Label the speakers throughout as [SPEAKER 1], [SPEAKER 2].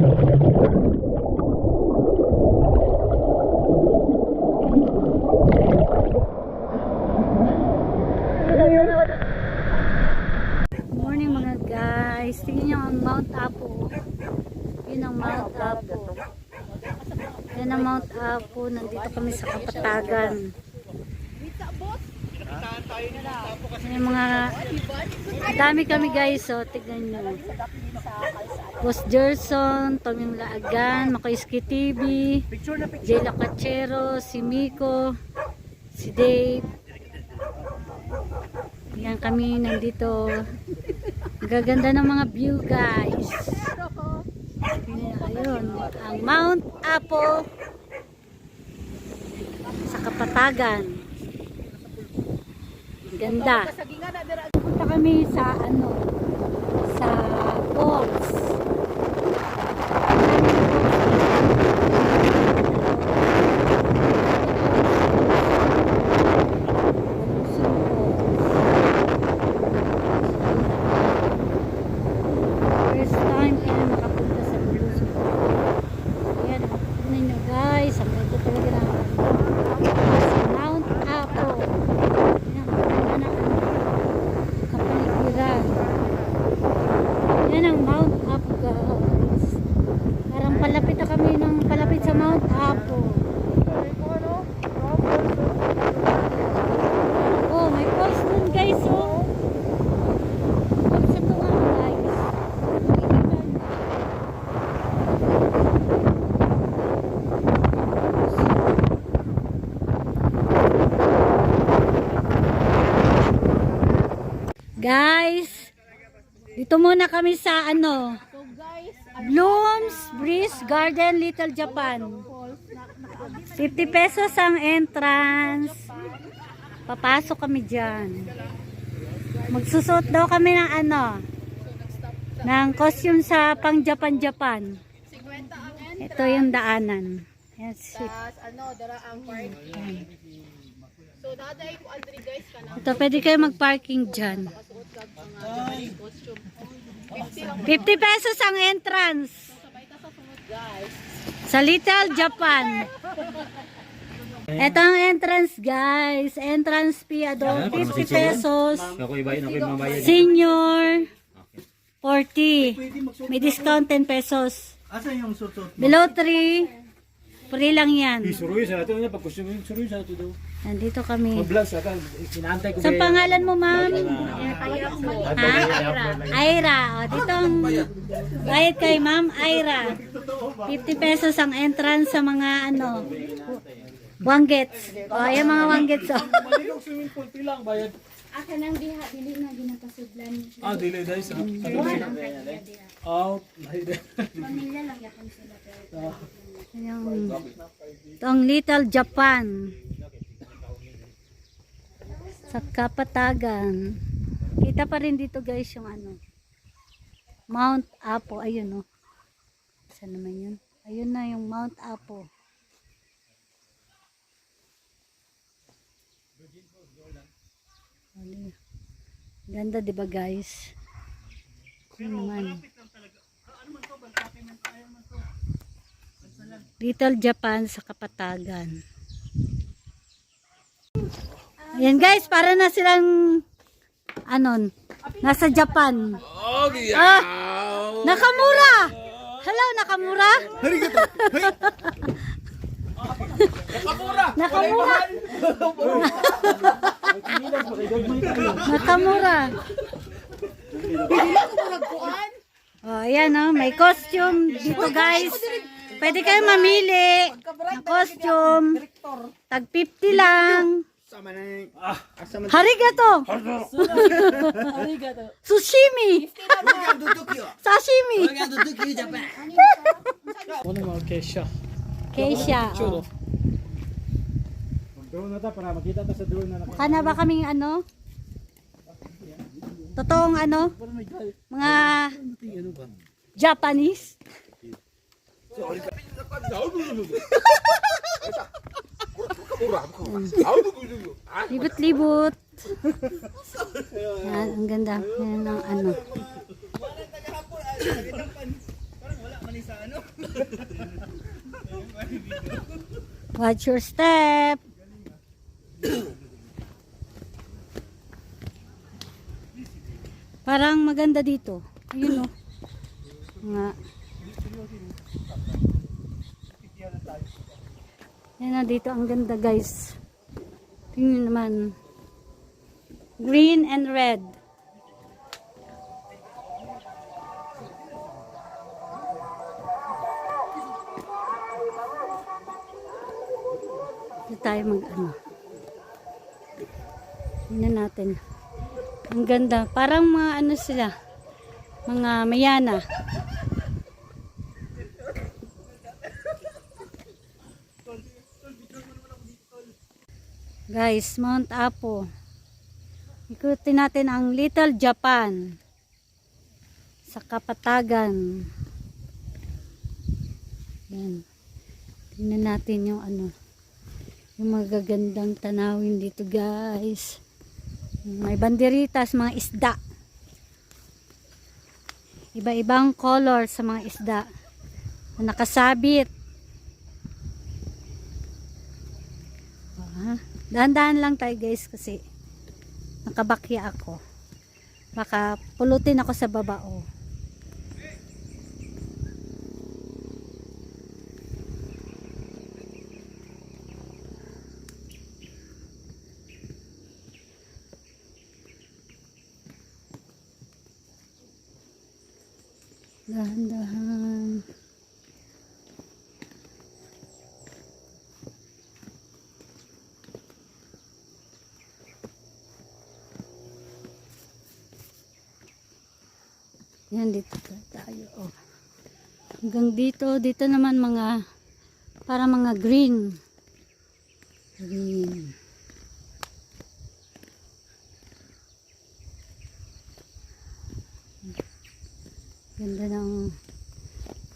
[SPEAKER 1] Morning mga guys, tingnan nyo ang Mount Apo. Yun ang Mount Apo. Yan ang Mount Apo. Nandito kami sa Kapatagan. Yung mga dami kami guys, so tignan nyo. Boss Gerson, Tommy Laagan, Makoyski TV, Jay Lacachero, si Miko, si Dave. Yan kami nandito. Gaganda ng mga view guys. Ayun, ang Mount Apo sa Kapatagan. Ganda. Punta kami sa sa falls. First time kaya makapunta sa Bulusog. Ayan, tignan nyo guys, ang ganda talaga ng sa Mount Apo. Kapaligiran. Yan ang Mount Apo guys. Parang palapit na kami ng palapit sa Mount Apo. Oh, may falls dun guys oh. Falls ito nga guys. Guys, dito muna kami sa Blooms Breeze Garden, Little Japan. 50 pesos ang entrance. Papasok kami dyan. Magsusuot daw kami ng ng costume sa pang Japan. Ito yung daanan. Yes. Ito, pwede kayo mag-parking dyan. 50 pesos ang entrance sa Little Japan. Ito ang entrance guys. Entrance fee adult 50 pesos. Senior 40. May discount 10 pesos. Below 3 free lang yan. Nandito kami. Sa pangalan mo, ma'am? Aira. O, dito ang bayad kay ma'am Aira. 50 pesos ang entrance sa mga wanggets. O, ayan mga wanggets. O.
[SPEAKER 2] Aka nang diha, dili na ginapasudlan.
[SPEAKER 3] Dili dahil sa
[SPEAKER 2] Pamilya lang yakon sila.
[SPEAKER 1] Ito ang Little Japan. Sa Kapatagan. Kita pa rin dito guys yung Mount Apo. Ayun saan naman yun? Ayun na yung Mount Apo. Ganda diba guys? Yun naman. Little Japan sa Kapatagan. Ayan guys, para na silang nasa Japan. Nakamura! Hello, Nakamura? Nakamura! Nakamura! Oh, ayan may costume dito guys. Pwede kayo mamili ng costume. Tag 50 lang. Harigato. Sushimi. Sashimi.
[SPEAKER 3] Keisha.
[SPEAKER 1] Keisha.
[SPEAKER 3] Drone na ta para makita ta sa drone na.
[SPEAKER 1] Kana ba kaming totoong mga Japanese? Libot-libot. Yan, ang ganda. Yan ang Watch your step. Parang maganda dito. Ayun, oh. Nga. Yan na dito. Ang ganda, guys. Tingnan naman. Green and red. Dito tayo mag-ano. Tingnan natin. Ang ganda. Parang mga ano sila. Mga mayana. Guys, Mount Apo. Ikutin natin ang Little Japan. Sa Kapatagan. Yan. Tingnan natin yung ano. Yung magagandang tanawin dito, guys. May banderitas, mga isda. Iba-ibang color sa mga isda na nakasabit. Dahan-dahan lang tayo, guys, kasi nakabakya ako. Baka pulutin ako sa baba, oh. Dahan-dahan. Yan, dito tayo. Oh. Hanggang dito. Dito naman mga para mga green. Green. Ganda ng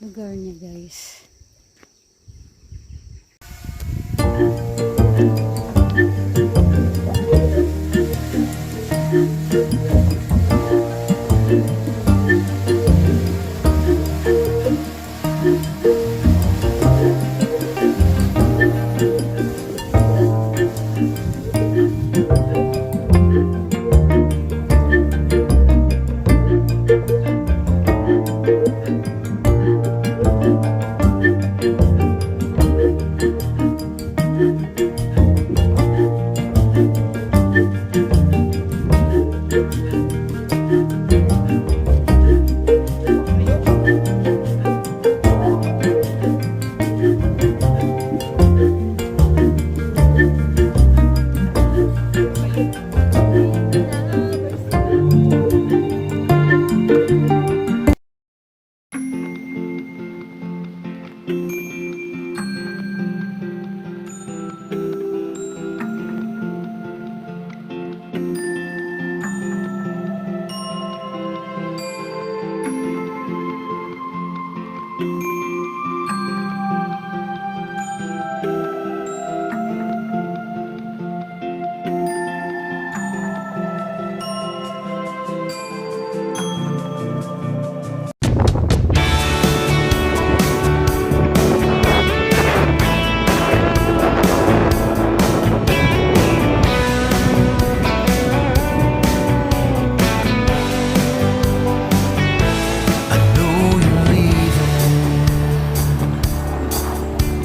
[SPEAKER 1] lugar niya, guys.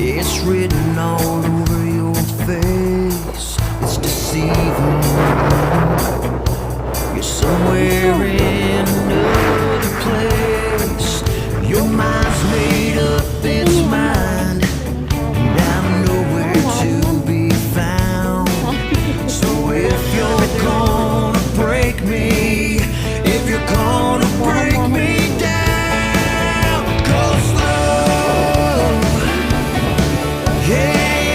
[SPEAKER 4] It's written all over your face. It's deceiving. You're somewhere in another place. Your mind's made up, it's mine, and I'm nowhere to be found. So if you're gonna break me, if you're gonna break me down, 'cause love, yeah.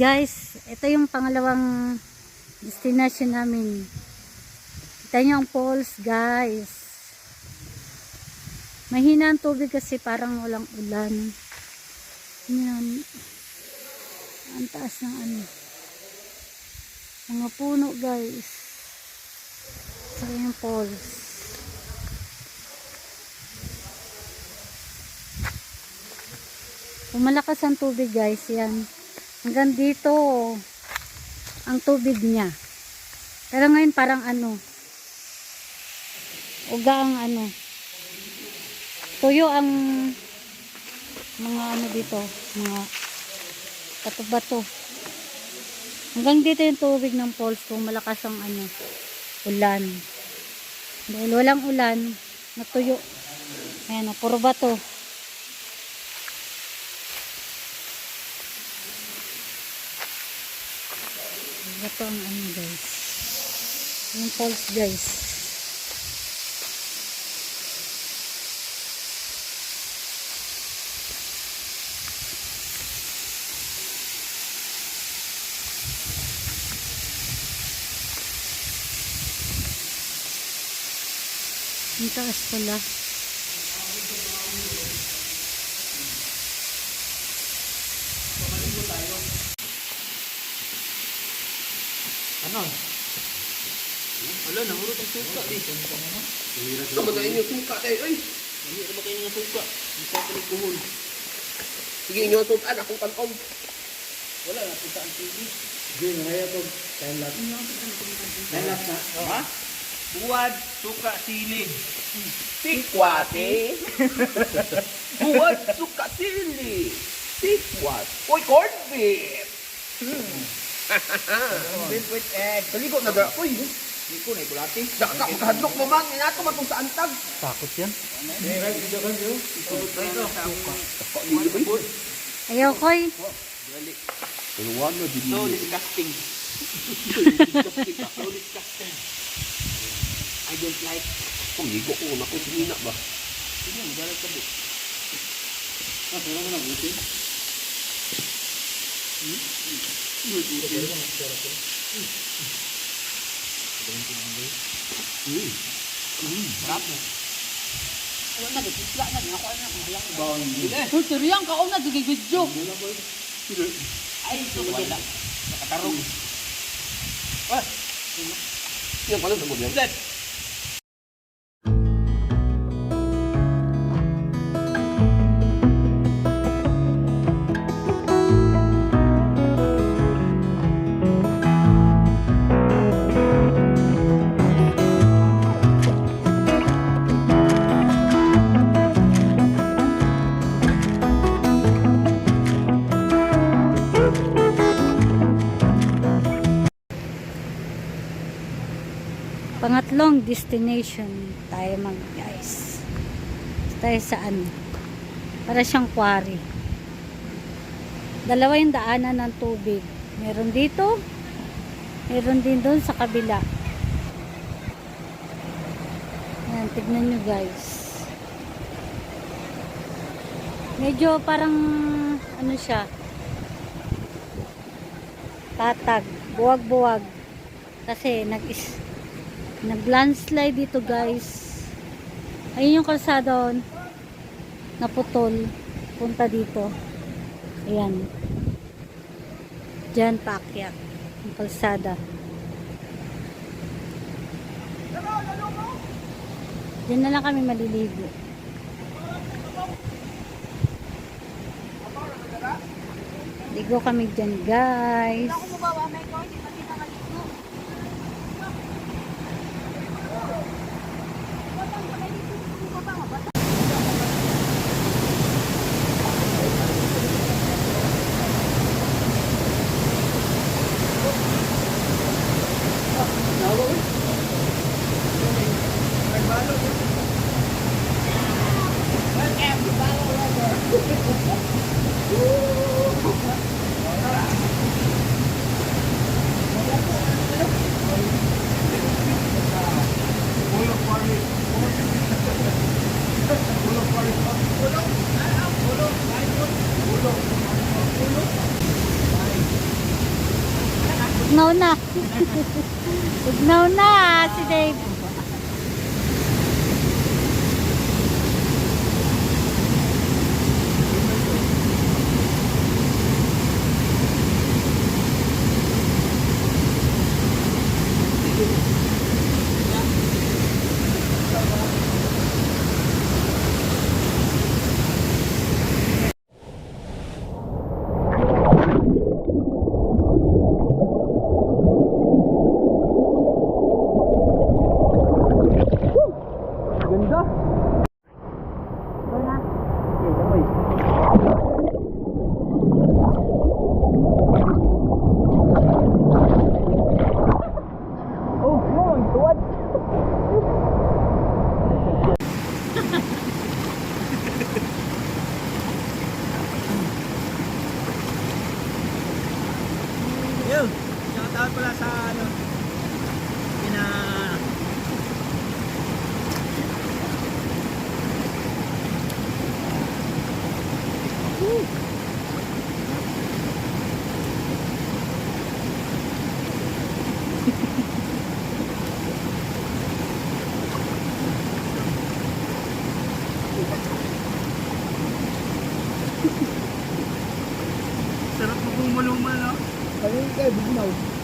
[SPEAKER 1] Guys, ito yung pangalawang destination namin. Kita niyo ang falls, guys. Mahina ang tubig kasi parang walang ulan. Yan. Ang taas ng ano. Mga puno, guys. Sa yung falls. Pumalakas ang tubig, guys. Yan. Hanggang dito ang tubig niya. Pero ngayon parang ano. Uga ang ano. Tuyo ang mga ano dito. Mga bato-bato. Hanggang dito yung tubig ng falls kung malakas ang ano, ulan. Dahil walang ulan, natuyo. Ayan o, puro bato. Bato ang ano, guys. Yung falls, guys. Ang taas pala.
[SPEAKER 3] Ano?
[SPEAKER 5] Wala, nahurot ang suka di. Ito ba tayo yung suka tayo? Ay! Hindi na ba kayo ng suka? Hindi sa akin kuhol. Sige, inyo ang suka. Akong tanom. Wala, nakita ang TV.
[SPEAKER 3] Sige, nangaya ito. Time lapse. Time lapse na.
[SPEAKER 5] Ha? Buwad, suka, sili. Sikwate. Buwad, suka, sili. Sikwat. Uy, corned beef. Beef with egg. Taligo na ga. Uy, hindi ko na ikulati. Daka, makahadlok mo man. Inato man itong sa antag.
[SPEAKER 3] Takot yan.
[SPEAKER 1] Ayaw, koy.
[SPEAKER 5] So disgusting. So disgusting. I don't like. Kung ligo ko, naku, sinina ba? Sige, magalit ka ba?
[SPEAKER 3] Pero mo na buti.
[SPEAKER 5] Sarap mo.
[SPEAKER 2] Wala na, isla na. Ako na, mahalang na.
[SPEAKER 5] Bawang hindi.
[SPEAKER 2] Uy, turiyang ka, na, gigigidyo.
[SPEAKER 5] Ay, so wala. Nakatarong. Ah! Yan pala sa mo yan.
[SPEAKER 1] Pangatlong destination tayo mga guys. Tayo saan? Para siyang quarry. Dalawa yung daanan ng tubig. Meron dito, meron din doon sa kabila. Ayan, tignan nyo guys. Medyo parang ano siya, tatag, buwag-buwag. Kasi nag-landslide dito guys. Ayun yung kalsada naputol punta dito. Ayan, dyan paakyat yung kalsada. Dyan na lang kami maliligo. Ligo kami dyan guys. Ugnaw na. Ugnaw na si Dave.
[SPEAKER 5] Ganda.
[SPEAKER 1] Wala.
[SPEAKER 5] Okay, damay. Oh, mon, tuwad.
[SPEAKER 3] Yo, shout out pala sa ano. Pina sarap magumulong man, no?
[SPEAKER 5] Ayun kayo, bugnaw.